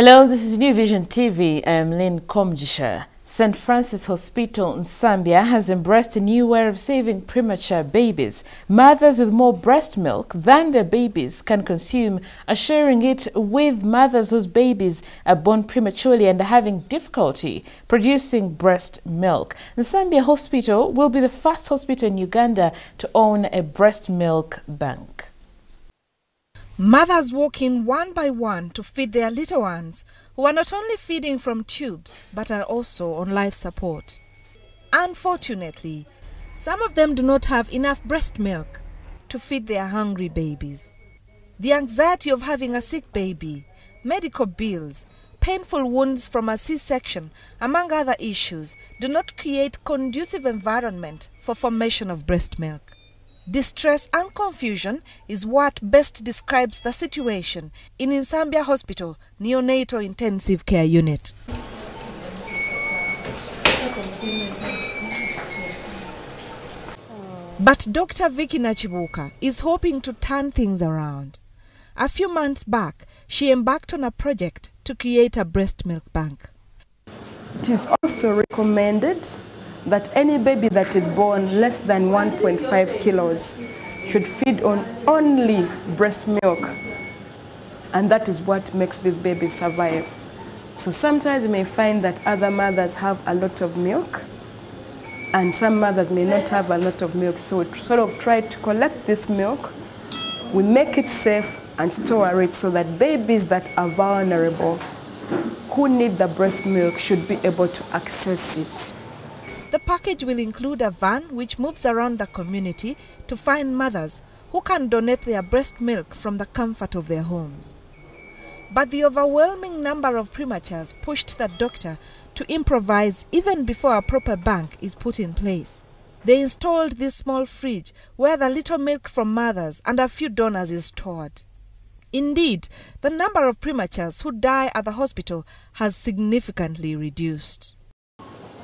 Hello, this is New Vision TV. I'm Lynn Komjisha. St. Francis Hospital in Zambia has embraced a new way of saving premature babies. Mothers with more breast milk than their babies can consume are sharing it with mothers whose babies are born prematurely and are having difficulty producing breast milk. The Zambia Hospital will be the first hospital in Uganda to own a breast milk bank. Mothers walk in one by one to feed their little ones, who are not only feeding from tubes but are also on life support. Unfortunately, some of them do not have enough breast milk to feed their hungry babies. The anxiety of having a sick baby, medical bills, painful wounds from a C-section, among other issues, do not create conducive environment for formation of breast milk. Distress and confusion is what best describes the situation in Zambia Hospital Neonatal Intensive Care Unit. But Dr. Vicky Nachibuka is hoping to turn things around. A few months back, she embarked on a project to create a breast milk bank. It is also recommended that any baby that is born less than 1.5 kilos should feed on only breast milk, and that is what makes these babies survive. So sometimes you may find that other mothers have a lot of milk and some mothers may not have a lot of milk, so we sort of try to collect this milk, we make it safe and store it so that babies that are vulnerable who need the breast milk should be able to access it. The package will include a van which moves around the community to find mothers who can donate their breast milk from the comfort of their homes. But the overwhelming number of prematures pushed the doctor to improvise even before a proper bank is put in place. They installed this small fridge where the little milk from mothers and a few donors is stored. Indeed, the number of prematures who die at the hospital has significantly reduced.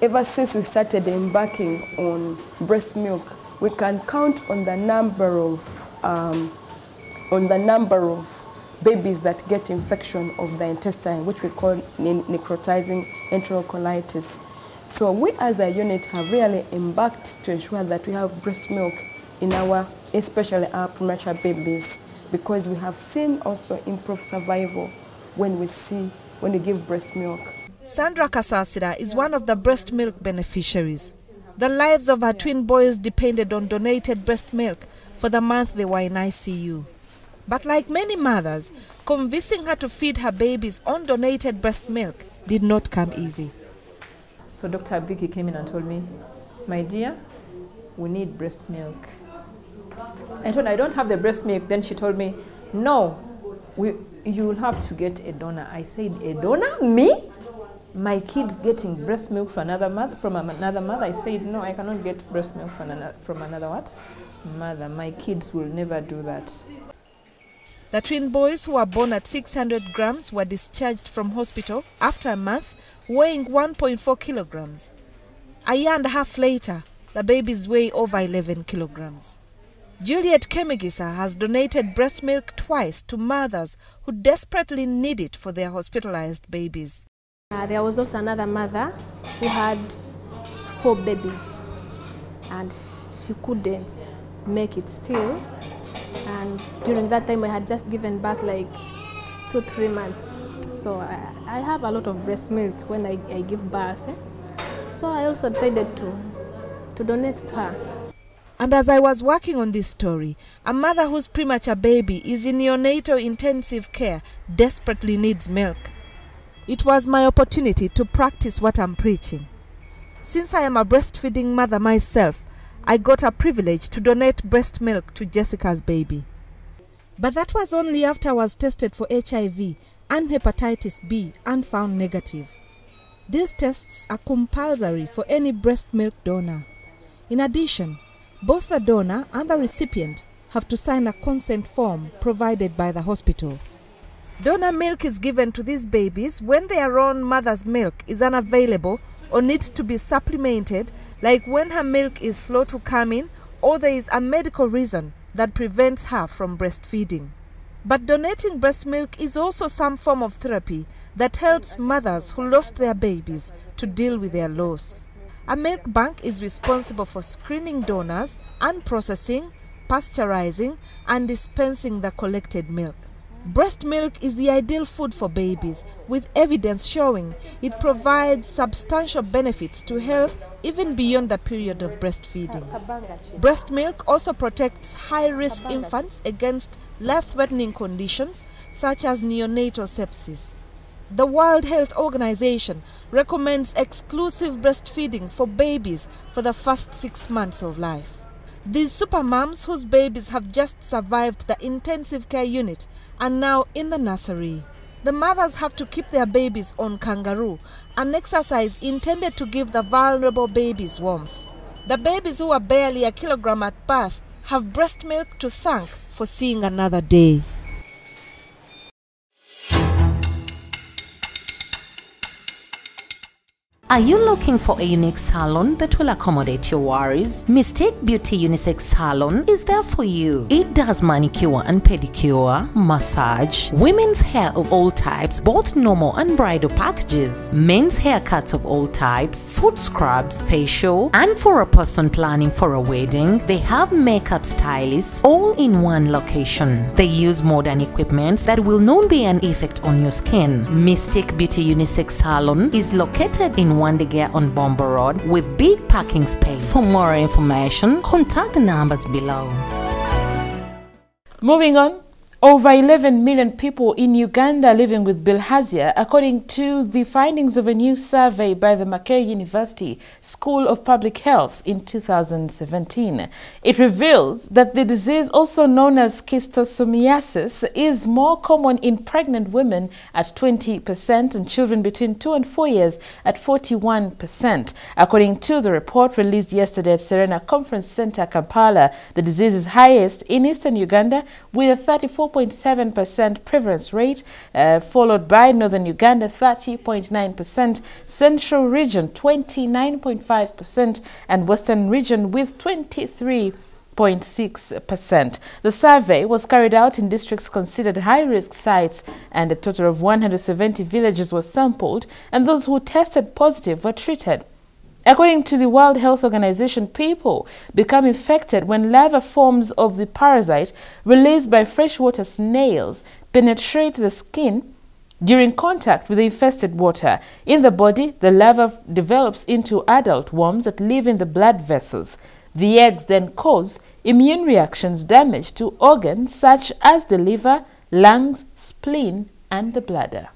Ever since we started embarking on breast milk, we can count on the number of babies that get infection of the intestine, which we call necrotizing enterocolitis. So we as a unit have really embarked to ensure that we have breast milk in especially our premature babies, because we have seen also improved survival when we give breast milk. Sandra Kasasira is one of the breast milk beneficiaries. The lives of her twin boys depended on donated breast milk for the month they were in ICU. But like many mothers, convincing her to feed her babies on donated breast milk did not come easy. So Dr. Vicky came in and told me, my dear, we need breast milk. I told her, I don't have the breast milk. Then she told me, no, you will have to get a donor. I said, a donor? Me? My kid's getting breast milk from another mother. I said, no, I cannot get breast milk from another what? Mother. My kids will never do that. The twin boys who were born at 600 grams were discharged from hospital after a month, weighing 1.4 kilograms. A year and a half later, the babies weigh over 11 kilograms. Juliet Kemigisa has donated breast milk twice to mothers who desperately need it for their hospitalized babies. There was also another mother who had 4 babies and she couldn't make it still. And during that time I had just given birth like 2-3 months. So I have a lot of breast milk when I give birth. So I also decided to donate to her. And as I was working on this story, a mother whose premature baby is in neonatal intensive care desperately needs milk. It was my opportunity to practice what I'm preaching. Since I am a breastfeeding mother myself, I got a privilege to donate breast milk to Jessica's baby. But that was only after I was tested for HIV and hepatitis B and found negative. These tests are compulsory for any breast milk donor. In addition, both the donor and the recipient have to sign a consent form provided by the hospital. Donor milk is given to these babies when their own mother's milk is unavailable or needs to be supplemented, like when her milk is slow to come in or there is a medical reason that prevents her from breastfeeding. But donating breast milk is also some form of therapy that helps mothers who lost their babies to deal with their loss. A milk bank is responsible for screening donors and processing, pasteurizing, and dispensing the collected milk. Breast milk is the ideal food for babies, with evidence showing it provides substantial benefits to health even beyond the period of breastfeeding. Breast milk also protects high-risk infants against life-threatening conditions such as neonatal sepsis. The World Health Organization recommends exclusive breastfeeding for babies for the first 6 months of life. These supermoms whose babies have just survived the intensive care unit are now in the nursery. The mothers have to keep their babies on kangaroo, an exercise intended to give the vulnerable babies warmth. The babies who are barely a kilogram at birth have breast milk to thank for seeing another day. Are you looking for a unique salon that will accommodate your worries? Mistake Beauty Unisex Salon is there for you. It does manicure and pedicure, massage, women's hair of all types, both normal and bridal packages, men's haircuts of all types, foot scrubs, facial, and for a person planning for a wedding, they have makeup stylists all in one location. They use modern equipment that will not be an effect on your skin. Mistake Beauty Unisex Salon is located in Wandegear on Bomba Road with big parking space. For more information, contact the numbers below. Moving on, over 11 million people in Uganda living with bilharzia, according to the findings of a new survey by the Makerere University School of Public Health in 2017. It reveals that the disease, also known as schistosomiasis, is more common in pregnant women at 20% and children between 2 and 4 years at 41%. According to the report released yesterday at Serena Conference Center, Kampala, the disease is highest in eastern Uganda with a 34.7% prevalence rate, followed by northern Uganda 30.9%, central region 29.5%, and western region with 23.6%. The survey was carried out in districts considered high-risk sites, and a total of 170 villages were sampled, and those who tested positive were treated. According to the World Health Organization, people become infected when larva forms of the parasite released by freshwater snails penetrate the skin during contact with the infested water. In the body, the larva develops into adult worms that live in the blood vessels. The eggs then cause immune reactions, damage to organs such as the liver, lungs, spleen, and the bladder.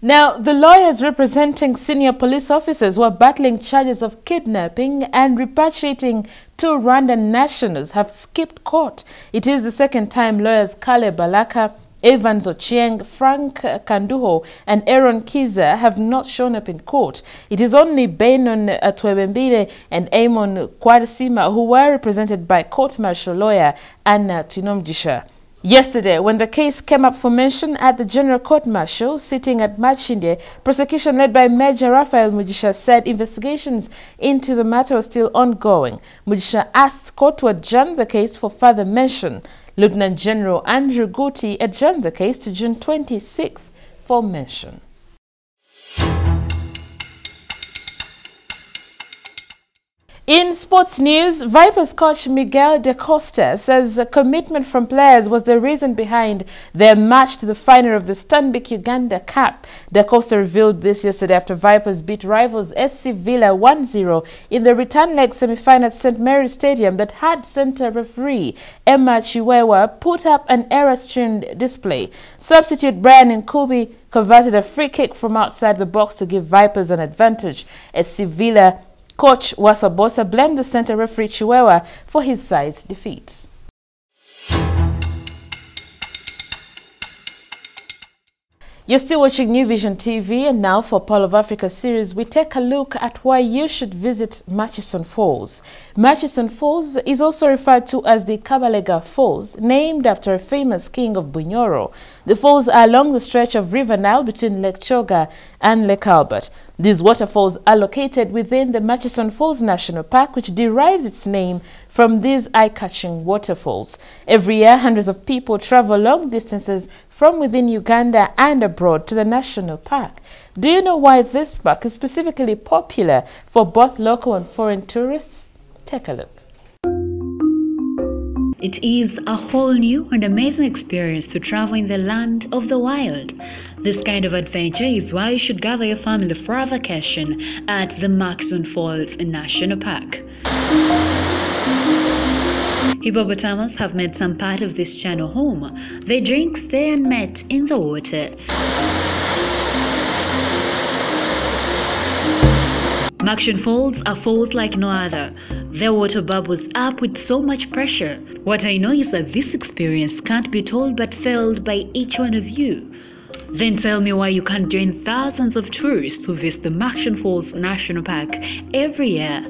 Now, the lawyers representing senior police officers who are battling charges of kidnapping and repatriating 2 Rwandan nationals have skipped court. It is the second time lawyers Kale Balaka, Evans Ochieng, Frank Kanduho, and Aaron Kiza have not shown up in court. It is only Benon Twebembile and Amon Kwarsima who were represented by court-martial lawyer Anna Tinomjisha. Yesterday, when the case came up for mention at the General Court-Martial sitting at Machinde, prosecution led by Major Raphael Mujisha said investigations into the matter are still ongoing. Mujisha asked court to adjourn the case for further mention. Lieutenant General Andrew Guti adjourned the case to June 26th for mention. In sports news, Vipers coach Miguel da Costa says a commitment from players was the reason behind their march to the final of the Stanbic Uganda Cup. Da Costa revealed this yesterday after Vipers beat rivals SC Villa 1-0 in the return leg semi-final at St. Mary's Stadium that had centre referee Emma Chiwewa put up an error-strewn display. Substitute Brian Nkubi converted a free kick from outside the box to give Vipers an advantage. SC Villa coach Wasabosa blamed the centre referee Chiwewa for his side's defeat. You're still watching New Vision TV, and now for Pearl of Africa series, we take a look at why you should visit Murchison Falls. Murchison Falls is also referred to as the Kabalega Falls, named after a famous king of Bunyoro. The falls are along the stretch of River Nile between Lake Choga and Lake Albert. These waterfalls are located within the Murchison Falls National Park, which derives its name from these eye-catching waterfalls. Every year, hundreds of people travel long distances from within Uganda and abroad to the national park. Do you know why this park is specifically popular for both local and foreign tourists? Take a look. It is a whole new and amazing experience to travel in the land of the wild. This kind of adventure is why you should gather your family for a vacation at the Murchison Falls National Park. Hippopotamus have made some part of this channel home. They drink, stay and met in the water. Murchison Falls are falls like no other. Their water bubbles up with so much pressure. What I know is that this experience can't be told but felt by each one of you. Then tell me why you can't join thousands of tourists who visit the Murchison Falls National Park every year.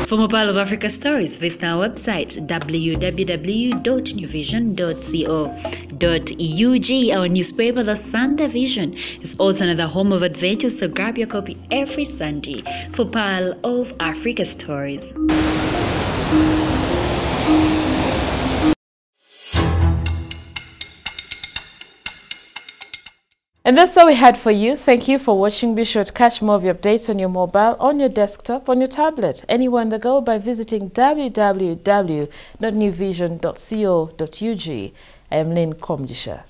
For more Pearl of Africa stories, visit our website www.newvision.co.ug. Our newspaper, The Sunday Vision, is also another home of adventures, so grab your copy every Sunday for Pearl of Africa stories. And that's all we had for you. Thank you for watching. Be sure to catch more of your updates on your mobile, on your desktop, on your tablet, anywhere on the go by visiting www.newvision.co.ug. I am Lynn Komjisha.